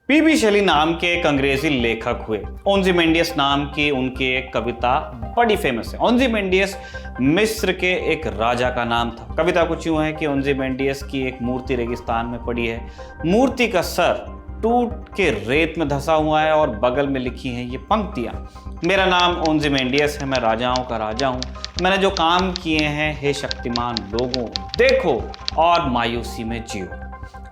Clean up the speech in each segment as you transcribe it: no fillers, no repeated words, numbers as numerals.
PB Shelley नाम के एक अंग्रेजी लेखक हुए। ओzymandias नाम की उनकी एक कविता बड़ी फेमस है। ओzymandias मिस्र के एक राजा का नाम था। कविता कुछ यूं है कि ओzymandias की एक मूर्ति रेगिस्तान में पड़ी है। मूर्ति का सर टूट के रेत में धंसा हुआ है और बगल में लिखी हैं ये पंक्तियां। मेरा नाम ओzymandias है, मैं राजाओं का राजा हूँ। मैंने जो काम किए हैं हे शक्तिमान लोगों, देखो और मायूसी में जियो।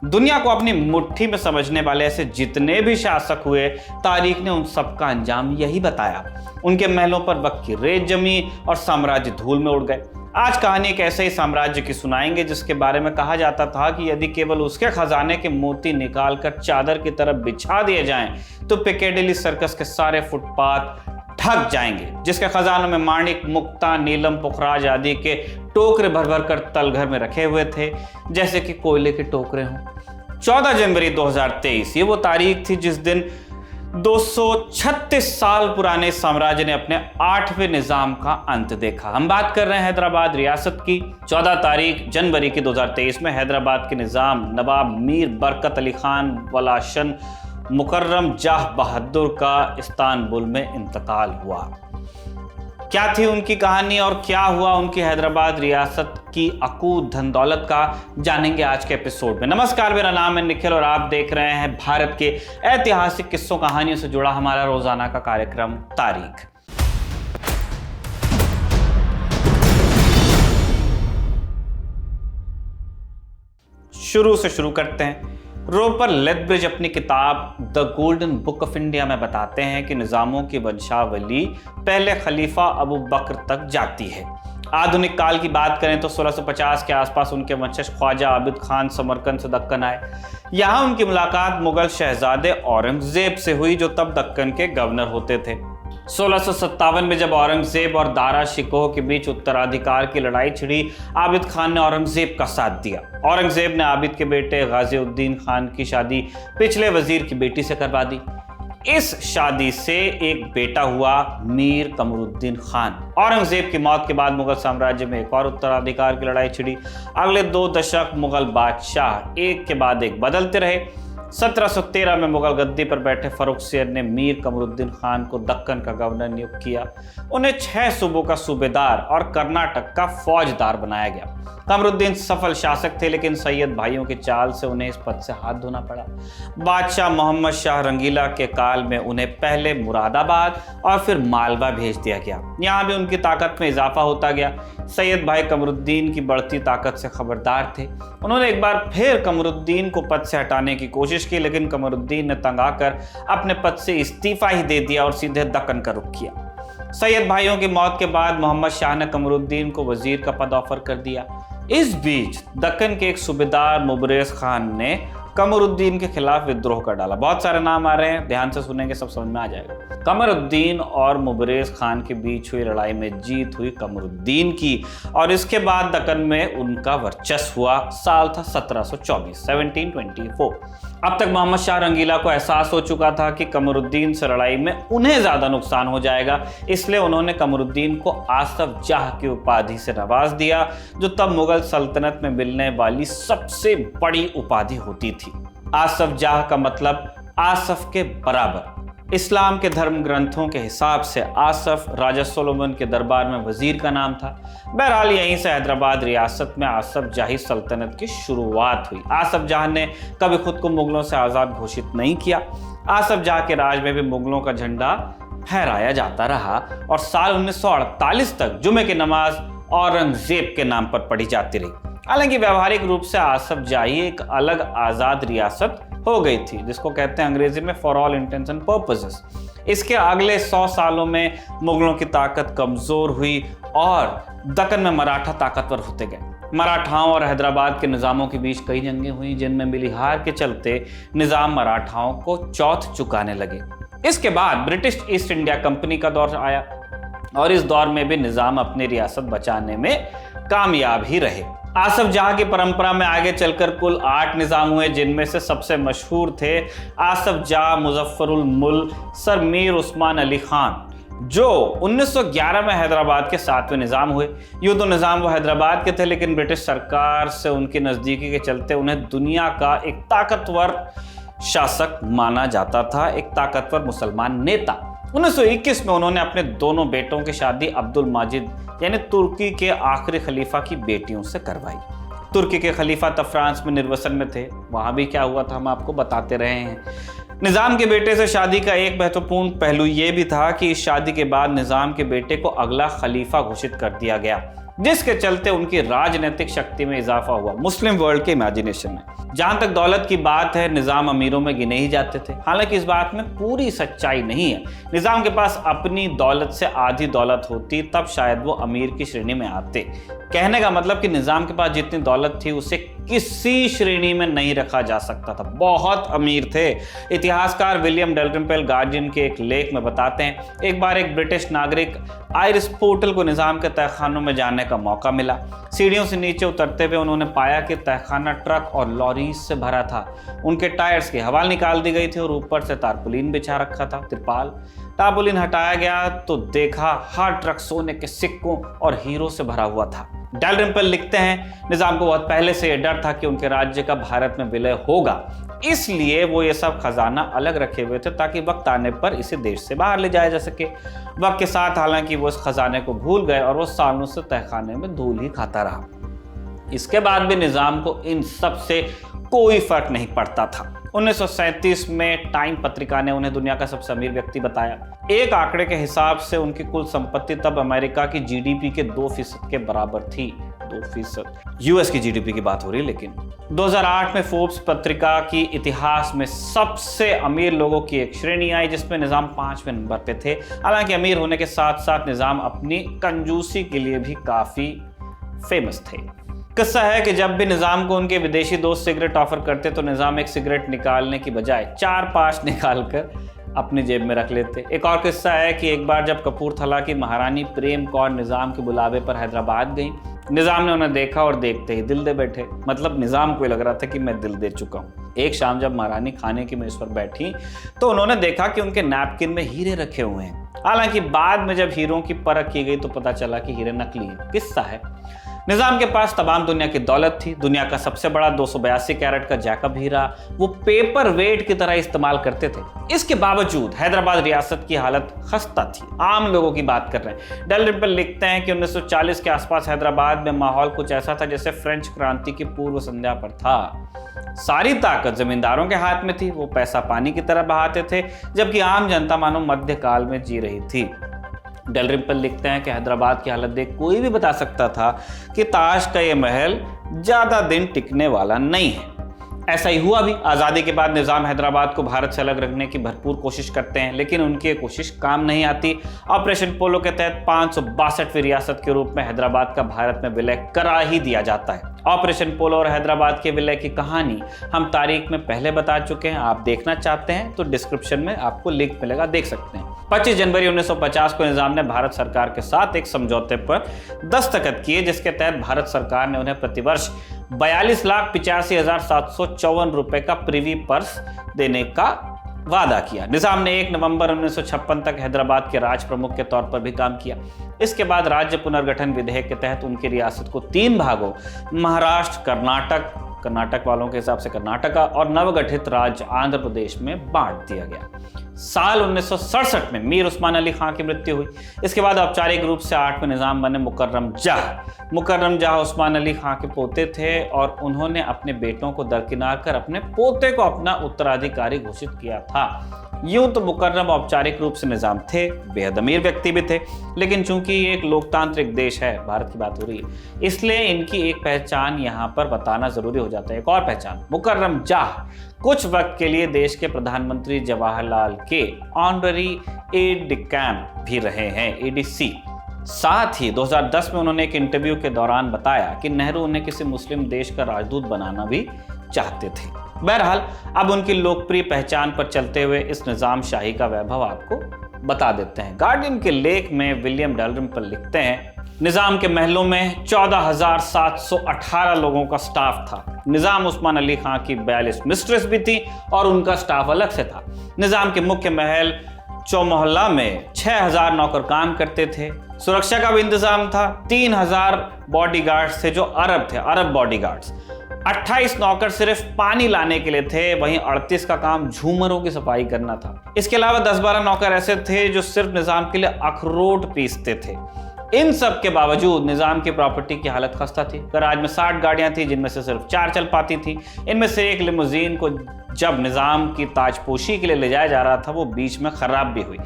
दुनिया को अपनी मुट्ठी में समझने वाले ऐसे जितने भी शासक हुए, तारीख ने उन सबका अंजाम यही बताया। उनके महलों पर वक्त की रेत जमी और साम्राज्य धूल में उड़ गए। आज कहानी एक ऐसे ही साम्राज्य की सुनाएंगे जिसके बारे में कहा जाता था कि यदि केवल उसके खजाने के मोती निकालकर चादर की तरफ बिछा दिए जाएं तो पिकेडिली सर्कस के सारे फुटपाथ ढक जाएंगे, जिसके खजानों में माणिक, मुक्ता, नीलम, पुखराज आदि के टोकरे भर भर कर तलघर में रखे हुए थे, जैसे कि कोयले के टोकरे हों। 14 जनवरी 2023 ये वो तारीख थी जिस दिन 236 साल पुराने साम्राज्य ने अपने 8वें निजाम का अंत देखा। हम बात कर रहे हैं हैदराबाद रियासत की। 14 जनवरी की 2023 में हैदराबाद के निजाम नवाब मीर बरकत अली खान वलाशन मुकर्रम जाह बहादुर का इस्तांबुल में इंतकाल हुआ। क्या थी उनकी कहानी और क्या हुआ उनकी हैदराबाद रियासत की अकूत धन दौलत का, जानेंगे आज के एपिसोड में। नमस्कार, मेरा नाम है निखिल और आप देख रहे हैं भारत के ऐतिहासिक किस्सों कहानियों से जुड़ा हमारा रोजाना का कार्यक्रम तारीख। शुरू करते हैं। रोपर लेथब्रिज अपनी किताब the golden book of India में बताते हैं कि निजामों की वंशावली पहले खलीफा अबू बकर तक जाती है। आधुनिक काल की बात करें तो 1650 के आसपास उनके वंशज ख्वाजा आबिद खान समरकंद से दक्कन आए। यहाँ उनकी मुलाकात मुगल शहजादे औरंगजेब से हुई, जो तब दक्कन के गवर्नर होते थे। 1657 में जब औरंगजेब और दारा शिकोह के बीच उत्तराधिकार की लड़ाई छिड़ी, आबिद खान ने औरंगजेब का साथ दिया। औरंगजेब ने आबिद के बेटे गाजिउद्दीन खान की शादी पिछले वजीर की बेटी से करवा दी। इस शादी से एक बेटा हुआ मीर कमरुद्दीन खान। औरंगजेब की मौत के बाद मुगल साम्राज्य में एक और उत्तराधिकार की लड़ाई छिड़ी। अगले 2 दशक मुगल बादशाह एक के बाद एक बदलते रहे। 1713 में मुगल गद्दी पर बैठे फर्रुखसियर ने मीर कमरुद्दीन खान को दक्कन का गवर्नर नियुक्त किया। उन्हें 6 सूबों का सूबेदार और कर्नाटक का फौजदार बनाया गया। कमरुद्दीन सफल शासक थे, लेकिन सैयद भाइयों की चाल से उन्हें इस पद से हाथ धोना पड़ा। बादशाह मोहम्मद शाह रंगीला के काल में उन्हें पहले मुरादाबाद और फिर मालवा भेज दिया गया। यहाँ भी उनकी ताकत में इजाफा होता गया। सैयद भाई कमरुद्दीन की बढ़ती ताकत से खबरदार थे। उन्होंने एक बार फिर कमरुद्दीन को पद से हटाने की कोशिश की, लेकिन कमरुद्दीन ने तंग आकर अपने पद से इस्तीफा ही दे दिया और सीधे दक्कन का रुख किया। सैयद भाइयों की मौत के बाद मोहम्मद शाह ने कमरुद्दीन को वजीर का पद ऑफर कर दिया। इस बीच दक्कन के एक सूबेदार मुबरेज खान ने कमरुद्दीन के खिलाफ विद्रोह कर डाला। बहुत सारे नाम आ रहे हैं, ध्यान से सुनेंगे सब समझ में आ जाएगा। कमरुद्दीन और मुबरेज खान के बीच हुई लड़ाई में जीत हुई कमरुद्दीन की और इसके बाद दक्कन में उनका वर्चस्व हुआ। साल था 1724। अब तक मोहम्मद शाह रंगीला को एहसास हो चुका था कि कमरुद्दीन से लड़ाई में उन्हें ज्यादा नुकसान हो जाएगा, इसलिए उन्होंने कमरुद्दीन को आसफ जाह की उपाधि से नवाज दिया, जो तब मुगल सल्तनत में मिलने वाली सबसे बड़ी उपाधि होती थी। आसफ जाह का मतलब आसफ के बराबर। इस्लाम के धर्म ग्रंथों के हिसाब से आसफ राजा सोलोमन के दरबार में वजीर का नाम था। बहरहाल यहीं से हैदराबाद रियासत में आसफ जाही सल्तनत की शुरुआत हुई। आसफ जाह ने कभी खुद को मुगलों से आज़ाद घोषित नहीं किया। आसफ जाह के राज में भी मुगलों का झंडा फहराया जाता रहा और साल 1948 तक जुमे की नमाज औरंगजेब के नाम पर पढ़ी जाती रही। हालांकि व्यावहारिक रूप से आसफ जाही एक अलग आज़ाद रियासत हो गई थी, जिसको कहते हैं अंग्रेजी में for all intends and purposes. इसके अगले 100 सालों में मुगलों की ताकत कमजोर हुई और दक्कन में मराठा ताकतवर होते गए। मराठाओं और हैदराबाद के निजामों के बीच कई जंगें हुई, जिनमें मिली हार के चलते निजाम मराठाओं को चौथ चुकाने लगे। इसके बाद ब्रिटिश ईस्ट इंडिया कंपनी का दौर आया और इस दौर में भी निजाम अपनी रियासत बचाने में कामयाब ही रहे। आसफ जाह की परंपरा में आगे चलकर कुल 8 निजाम हुए, जिनमें से सबसे मशहूर थे आसफ जाह मुजफ्फरुल मुल्क सर मीर उस्मान अली खान, जो 1911 में हैदराबाद के 7वें निजाम हुए। यूं तो निजाम वो हैदराबाद के थे, लेकिन ब्रिटिश सरकार से उनकी नज़दीकी के चलते उन्हें दुनिया का एक ताकतवर शासक माना जाता था, एक ताकतवर मुसलमान नेता। 1921 में उन्होंने अपने दोनों बेटों की शादी अब्दुल माजिद यानी तुर्की के आखिरी खलीफा की बेटियों से करवाई। तुर्की के खलीफा तब फ्रांस में निर्वासन में थे, वहां भी क्या हुआ था हम आपको बताते रहे हैं। निजाम के बेटे से शादी का एक महत्वपूर्ण पहलू यह भी था कि इस शादी के बाद निजाम के बेटे को अगला खलीफा घोषित कर दिया गया, जिसके चलते उनकी राजनीतिक शक्ति में इजाफा हुआ मुस्लिम वर्ल्ड के इमेजिनेशन में। जहां तक दौलत की बात है, निजाम अमीरों में गिने ही जाते थे। हालांकि इस बात में पूरी सच्चाई नहीं है। निजाम के पास अपनी दौलत से आधी दौलत होती तब शायद वो अमीर की श्रेणी में आते। कहने का मतलब कि निजाम के पास जितनी दौलत थी उसे किसी श्रेणी में नहीं रखा जा सकता था, बहुत अमीर थे। इतिहासकार विलियम डैलरिम्पल गार्डियन के एक लेख में बताते हैं, एक बार एक ब्रिटिश नागरिक आयरिस पोर्टल को निजाम के तहखानों में जाने का मौका मिला। सीढ़ियों से नीचे उतरते हुए उन्होंने पाया कि तहखाना ट्रक और लॉरी से भरा था। उनके टायर्स की हवा निकाल दी गई थी और ऊपर से तारपुलिन बिछा रखा था, तिरपाल। तारपुलिन हटाया गया तो देखा हर ट्रक सोने के सिक्कों और हीरो से भरा हुआ था। डैलरिम्पल लिखते हैं, निजाम को बहुत पहले से यह डर था कि उनके राज्य का भारत में विलय होगा, इसलिए वो ये सब खजाना अलग रखे हुए थे ताकि वक्त आने पर इसे देश से बाहर ले जाया जा सके। वक्त के साथ हालांकि वो इस खजाने को भूल गए और वो सालों से तहखाने में धूल ही खाता रहा। इसके बाद भी निजाम को इन सब से कोई फर्क नहीं पड़ता था। 1937 में टाइम पत्रिका ने उन्हें दुनिया का सबसे अमीर व्यक्ति बताया। एक आंकड़े के हिसाब से उनकी कुल संपत्ति तब अमेरिका की जीडीपी के 2% के बराबर थी। 2% यूएस की जीडीपी की बात हो रही है। लेकिन 2008 में फोर्ब्स पत्रिका की इतिहास में सबसे अमीर लोगों की एक श्रेणी आई जिसमें निजाम 5वें नंबर पे थे। हालांकि अमीर होने के साथ साथ निजाम अपनी कंजूसी के लिए भी काफी फेमस थे। किस्सा है कि जब भी निजाम को उनके विदेशी दोस्त सिगरेट ऑफर करते तो निजाम एक सिगरेट निकालने की बजाय 4-5 निकालकर अपनी जेब में रख लेते। एक और किस्सा है कि एक बार जब कपूरथला की महारानी प्रेम कौर निजाम के बुलावे पर हैदराबाद गई, निजाम ने उन्हें देखा और देखते ही दिल दे बैठे। मतलब निजाम को लग रहा था कि मैं दिल दे चुका हूँ। एक शाम जब महारानी खाने की मेज पर बैठी तो उन्होंने देखा कि उनके नैपकिन में हीरे रखे हुए हैं। हालांकि बाद में जब हीरों की परख की गई तो पता चला कि हीरे नकली हैं। किस्सा है, निजाम के पास तमाम दुनिया की दौलत थी। दुनिया का सबसे बड़ा 282 कैरेट का जैकब हीरा वो पेपर वेट की तरह इस्तेमाल करते थे। इसके बावजूद हैदराबाद रियासत की हालत खस्ता थी। आम लोगों की बात कर रहे हैं। डैलरिम्पल लिखते हैं कि 1940 के आसपास हैदराबाद में माहौल कुछ ऐसा था जैसे फ्रेंच क्रांति की पूर्व संध्या पर था। सारी ताकत जमींदारों के हाथ में थी, वो पैसा पानी की तरह बहाते थे, जबकि आम जनता मानो मध्यकाल में जी रही थी। डैलरिम्पल लिखते हैं कि हैदराबाद की हालत देख कोई भी बता सकता था कि ताश का ये महल ज्यादा दिन टिकने वाला नहीं है। ऐसा ही हुआ भी। आज़ादी के बाद निजाम हैदराबाद को भारत से अलग रखने की भरपूर कोशिश करते हैं, लेकिन उनकी कोशिश काम नहीं आती। ऑपरेशन पोलो के तहत 562वीं रियासत के रूप में हैदराबाद का भारत में विलय करा ही दिया जाता है। ऑपरेशन पोलो और हैदराबाद के विलय की कहानी हम तारीख में पहले बता चुके हैं। आप देखना चाहते हैं तो डिस्क्रिप्शन में आपको लिंक मिलेगा, देख सकते हैं। 25 जनवरी 1950 को निजाम ने भारत सरकार के साथ एक समझौते पर दस्तखत किए, जिसके तहत भारत सरकार ने उन्हें प्रतिवर्ष 42,85,754 रुपए का प्रिवी पर्स देने का वादा किया। निजाम ने 1 नवंबर 1956 तक हैदराबाद के राज प्रमुख के तौर पर भी काम किया। इसके बाद राज्य पुनर्गठन विधेयक के तहत उनकी रियासत को 3 भागों महाराष्ट्र, कर्नाटक वालों के हिसाब से कर्नाटका और नवगठित राज्य आंध्र प्रदेश में बांट दिया गया। साल 1967 में मीर उस्मान अली खां की मृत्यु हुई। इसके बाद औपचारिक रूप से 8वें निजाम बने मुकर्रम जाह उस्मान अली खां के पोते थे और उन्होंने अपने बेटों को दरकिनार कर अपने पोते को अपना उत्तराधिकारी घोषित किया था। यूं तो मुकर्रम औपचारिक रूप से निजाम थे, बेहद अमीर व्यक्ति भी थे, लेकिन चूंकि ये एक लोकतांत्रिक देश है, भारत की बात हो रही है, इसलिए इनकी एक पहचान यहाँ पर बताना जरूरी हो जाता है। एक और पहचान, मुकर्रम जाह कुछ वक्त के लिए देश के प्रधानमंत्री जवाहरलाल के ऑनररी एड द कैंप भी रहे हैं, एडीसी। साथ ही 2010 में उन्होंने एक इंटरव्यू के दौरान बताया कि नेहरू उन्हें किसी मुस्लिम देश का राजदूत बनाना भी चाहते थे। बहरहाल अब उनकी लोकप्रिय पहचान पर चलते हुए इस निजाम शाही का वैभव आपको बता देते हैं। गार्डियन के लेख में विलियम डैलरिम्पल लिखते हैं, निजाम के महलों में 14,718 लोगों का स्टाफ था। निजाम उस्मान अली खां की 42 मिस्ट्रेस भी थी और उनका स्टाफ अलग से था। निजाम के मुख्य महल चौमोहल्ला में 6,000 नौकर काम करते थे। सुरक्षा का भी इंतजाम था। 3,000 बॉडीगार्ड्स थे जो अरब बॉडीगार्ड्स। 28 नौकर सिर्फ पानी लाने के लिए थे, वहीं 38 का काम झूमरों की सफाई करना था। इसके अलावा 10-12 नौकर ऐसे थे जो सिर्फ निजाम के लिए अखरोट पीसते थे। इन सब के बावजूद निजाम की प्रॉपर्टी की हालत खस्ता थी। गराज में 60 गाड़ियां थी, जिनमें से सिर्फ 4 चल पाती थी। इनमें से एक लिमोजीन को जब निजाम की ताजपोशी के लिए ले जाया जा रहा था, वो बीच में खराब भी हुई।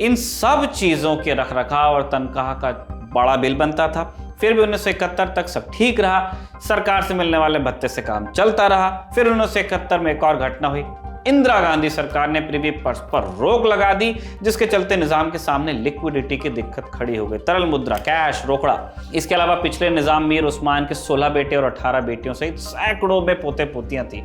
इन सब चीजों के रखरखाव और तनख्वाह का बड़ा बिल बनता था। फिर भी 1971 तक सब ठीक रहा। सरकार से मिलने वाले भत्ते से काम चलता रहा। फिर 1971 में एक और घटना हुई। इंदिरा गांधी सरकार ने प्रीवी पर्स पर रोक लगा दी, जिसके चलते निजाम के सामने लिक्विडिटी की दिक्कत खड़ी हो गई। तरल मुद्रा, कैश, रोकड़ा। इसके अलावा पिछले निजाम मीर उस्मान के 16 बेटे और 18 बेटियों सहित सैकड़ों में पोते पोतियां थी।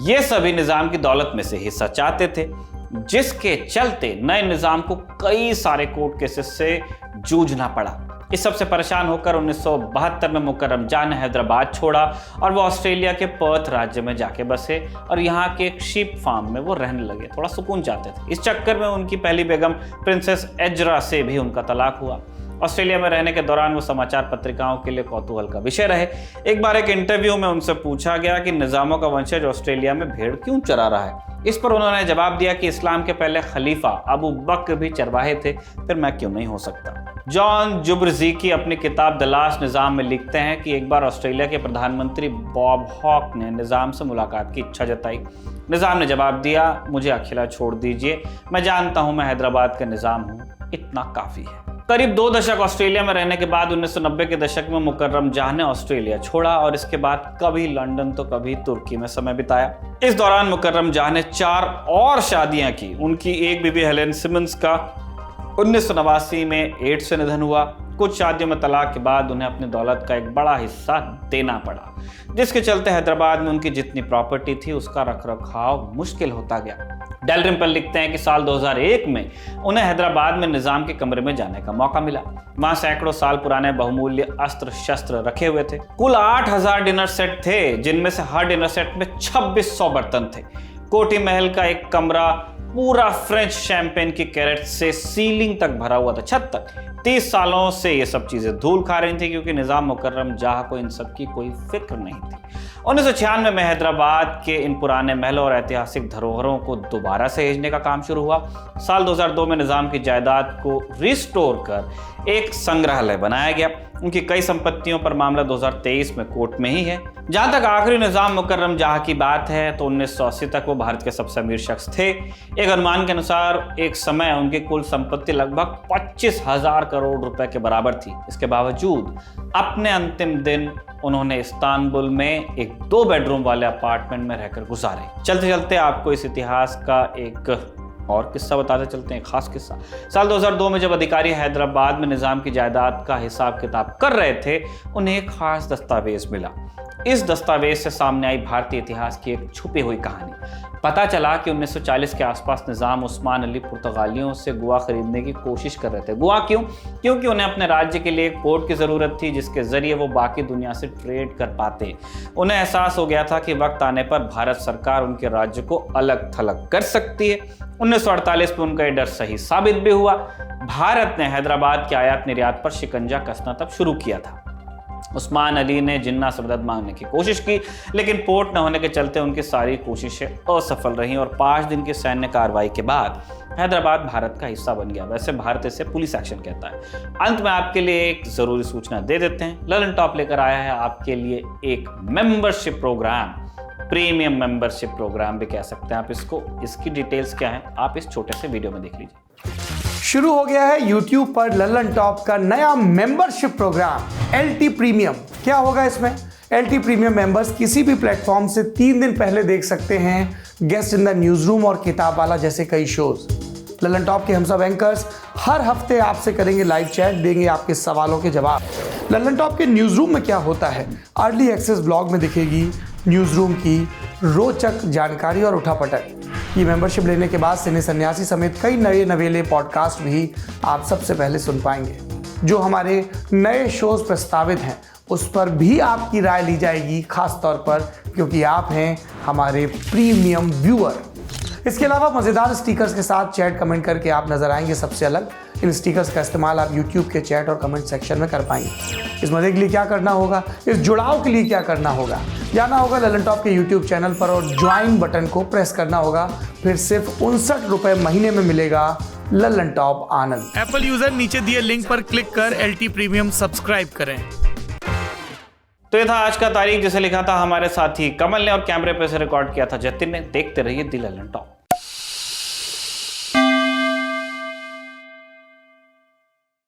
ये सभी निजाम की दौलत में से हिस्सा चाहते थे, जिसके चलते नए निजाम को कई सारे कोर्ट केसेस से जूझना पड़ा। इस सबसे परेशान होकर 1972 में मुकर्रम जहां ने हैदराबाद छोड़ा और वो ऑस्ट्रेलिया के पर्थ राज्य में जाके बसे और यहाँ के एक शीप फार्म में वो रहने लगे। थोड़ा सुकून चाहते थे। इस चक्कर में उनकी पहली बेगम प्रिंसेस एजरा से भी उनका तलाक हुआ। ऑस्ट्रेलिया में रहने के दौरान वो समाचार पत्रिकाओं के लिए कौतूहल का विषय रहे। एक बार एक इंटरव्यू में उनसे पूछा गया कि निजामों का वंशज ऑस्ट्रेलिया में भेड़ क्यों चरा रहा है। इस पर उन्होंने जवाब दिया कि इस्लाम के पहले खलीफा अबू बकर भी चरवाहे थे, फिर मैं क्यों नहीं हो सकता। जॉन जुब्रज़ीकी अपनी किताब द लास्ट निजाम में लिखते हैं कि एक बार ऑस्ट्रेलिया के प्रधानमंत्री बॉब हॉक ने निजाम से मुलाकात की इच्छा जताई। निजाम ने जवाब दिया, मुझे अकेला छोड़ दीजिए, मैं जानता हूं मैं हैदराबाद का निजाम हूं, इतना काफी है। करीब 2 दशक ऑस्ट्रेलिया में रहने के बाद 1990 के दशक में मुकर्रम जहां ने ऑस्ट्रेलिया छोड़ा और इसके बाद कभी लंदन तो कभी तुर्की में समय बिताया। इस दौरान मुकर्रम जहां ने 4 और शादियां की। उनकी एक बीवी हेलेन सिमंस का 1989 में एड्स से निधन हुआ। कुछ शादियों में तलाक के बाद उन्हें अपनी दौलत का एक बड़ा हिस्सा देना पड़ा, जिसके चलते हैदराबाद में उनकी जितनी प्रॉपर्टी थी उसका रखरखाव मुश्किल होता गया। डेलरिम्पल लिखते हैं कि साल 2001 में उन्हें हैदराबाद में निजाम के कमरे में जाने का मौका मिला। वहां सैकड़ों साल पुराने बहुमूल्य अस्त्र शस्त्र रखे हुए थे। कुल 8000 डिनर सेट थे, जिनमें से हर डिनर सेट में 2600 बर्तन थे। कोठी महल का एक कमरा पूरा फ्रेंच शैंपेन की कैरेट से सीलिंग तक भरा हुआ था, छत तक। 30 सालों से ये सब चीजें धूल खा रही थी, क्योंकि निजाम मुकर्रम जहां को इन सब की कोई फिक्र नहीं थी। 1996 में हैदराबाद के इन पुराने महलों और ऐतिहासिक धरोहरों को दोबारा सहेजने का काम शुरू हुआ। साल 2002 में निजाम की जायदाद को रिस्टोर कर एक संग्रहालय बनाया गया। उनकी कई संपत्तियों पर मामला 2023 में कोर्ट में ही है। जहां तक आखिरी निजाम मुकर्रम जहां की बात है, तो 1980 तक वो भारत के सबसे अमीर शख्स थे। एक अनुमान के अनुसार एक समय उनकी कुल संपत्ति लगभग 25,000 करोड़ रुपए के बराबर थी। इसके बावजूद अपने अंतिम दिन उन्होंने इस्तांबुल में एक 2 बेडरूम वाले अपार्टमेंट में रहकर गुजारे। चलते चलते आपको इस इतिहास का एक और किस्सा बताते चलते हैं, खास किस्सा। साल 2002 में जब अधिकारी हैदराबाद में निजाम की जायदाद का हिसाब किताब कर रहे थे, उन्हें एक खास दस्तावेज मिला। इस दस्तावेज से सामने आई भारतीय इतिहास की एक छुपी हुई कहानी। पता चला कि 1940 के आसपास निजाम उस्मान अली पुर्तगालियों से गुआ खरीदने की कोशिश कर रहे थे। गुआ क्यों? क्योंकि उन्हें अपने राज्य के लिए एक पोर्ट की जरूरत थी, जिसके जरिए वो बाकी दुनिया से ट्रेड कर पाते। उन्हें एहसास हो गया था कि वक्त आने पर भारत सरकार उनके राज्य को अलग थलग कर सकती है। 1948 में उनका यह डर सही साबित भी हुआ। भारत ने हैदराबाद के आयात निर्यात पर शिकंजा कसना तब शुरू किया था। उस्मान अली ने जिन्ना से मदद मांगने की कोशिश की, लेकिन पोर्ट न होने के चलते उनकी सारी कोशिशें असफल रहीं और 5 दिन की सैन्य कार्रवाई के बाद हैदराबाद भारत का हिस्सा बन गया। वैसे भारत इसे पुलिस एक्शन कहता है। अंत में आपके लिए एक जरूरी सूचना दे देते हैं। ललन टॉप लेकर आया है आपके लिए एक membership programme, premium membership programme भी कह सकते हैं आप इसको। इसकी डिटेल्स क्या है आप इस छोटे से वीडियो में देख लीजिए। शुरू हो गया है YouTube पर ललन टॉप का नया मेंबरशिप प्रोग्राम LT प्रीमियम। क्या होगा इसमें? LT प्रीमियम मेंबर्स किसी भी प्लेटफॉर्म से 3 दिन पहले देख सकते हैं guest in the news room और किताब वाला जैसे कई शोज। ललन टॉप के हम सब एंकर्स हर हफ्ते आपसे करेंगे लाइव चैट, देंगे आपके सवालों के जवाब। ललन टॉप के न्यूज रूम में क्या होता है, अर्ली एक्सेस ब्लॉग में दिखेगी न्यूज रूम की रोचक जानकारी और उठापटक। ये मेंबरशिप लेने के बाद सिने सन्यासी समेत कई नए नवेले पॉडकास्ट भी आप सबसे पहले सुन पाएंगे। जो हमारे नए शोज प्रस्तावित हैं उस पर भी आपकी राय ली जाएगी, खास तौर पर क्योंकि आप हैं हमारे प्रीमियम व्यूअर। इसके अलावा मजेदार स्टिकर्स के साथ चैट कमेंट करके आप नजर आएंगे सबसे अलग। इन स्टिकर्स का इस्तेमाल आप YouTube के चैट और कमेंट सेक्शन में कर पाएंगे। इस मजे के लिए क्या करना होगा, इस जुड़ाव के लिए क्या करना होगा, जाना होगा ललन टॉप के YouTube चैनल पर और ज्वाइन बटन को प्रेस करना होगा। फिर सिर्फ 59 रुपए महीने में मिलेगा ललन टॉप आनंद। एप्पल यूजर नीचे दिए लिंक पर क्लिक कर LT प्रीमियम सब्सक्राइब करें। तो ये था आज का तारीख, जिसे लिखा था हमारे साथी कमल ने और कैमरे पे से रिकॉर्ड किया था जतिन ने। देखते रहिए दी ललन टॉप।